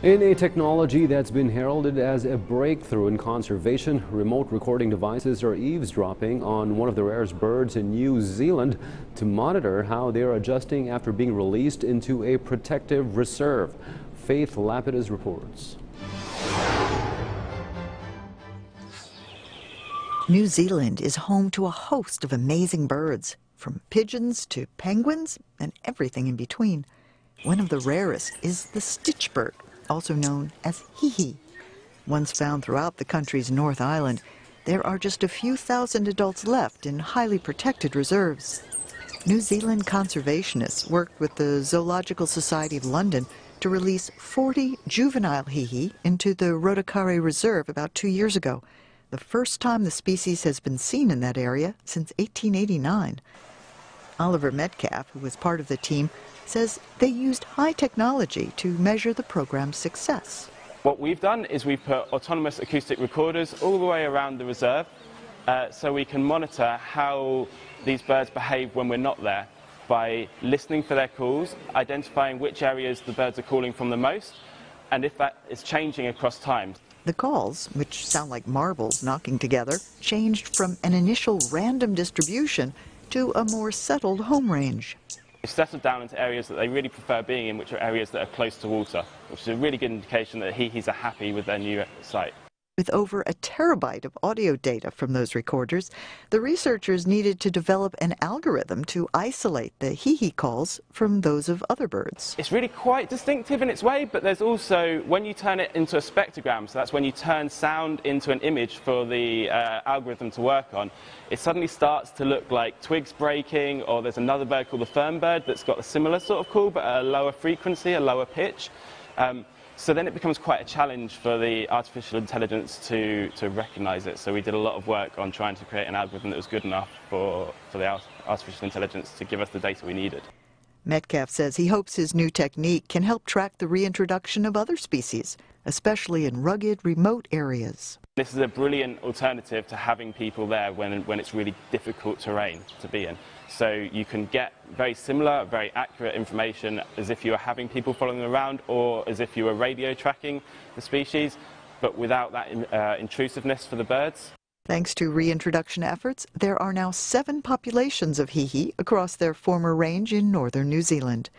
In a technology that's been heralded as a breakthrough in conservation, remote recording devices are eavesdropping on one of the rarest birds in New Zealand to monitor how they are adjusting after being released into a protective reserve. Faith Lapidus reports. New Zealand is home to a host of amazing birds, from pigeons to penguins and everything in between. One of the rarest is the stitchbird, also known as hihi. Once found throughout the country's North Island, there are just a few thousand adults left in highly protected reserves. New Zealand conservationists worked with the Zoological Society of London to release 40 juvenile hihi into the Rotorua Reserve about 2 years ago, the first time the species has been seen in that area since 1889. Oliver Metcalf, who was part of the team, says they used high technology to measure the program's success. What we've done is we've put autonomous acoustic recorders all the way around the reserve so we can monitor how these birds behave when we're not there by listening for their calls, identifying which areas the birds are calling from the most, and if that is changing across time. The calls, which sound like marbles knocking together, changed from an initial random distribution to a more settled home range. It's settled down into areas that they really prefer being in, which are areas that are close to water, which is a really good indication that hihis are happy with their new site. With over a terabyte of audio data from those recorders, the researchers needed to develop an algorithm to isolate the hihi calls from those of other birds. It's really quite distinctive in its way, but there's also, when you turn it into a spectrogram, so that's when you turn sound into an image for the algorithm to work on, it suddenly starts to look like twigs breaking, or there's another bird called the fernbird that's got a similar sort of call, but at a lower frequency, a lower pitch. So then it becomes quite a challenge for the artificial intelligence to recognize it. So we did a lot of work on trying to create an algorithm that was good enough for the artificial intelligence to give us the data we needed. Metcalf says he hopes his new technique can help track the reintroduction of other species, especially in rugged, remote areas. This is a brilliant alternative to having people there when it's really difficult terrain to be in. So you can get very similar, very accurate information as if you were having people following them around or as if you were radio tracking the species, but without that intrusiveness for the birds. Thanks to reintroduction efforts, there are now 7 populations of hihi across their former range in northern New Zealand.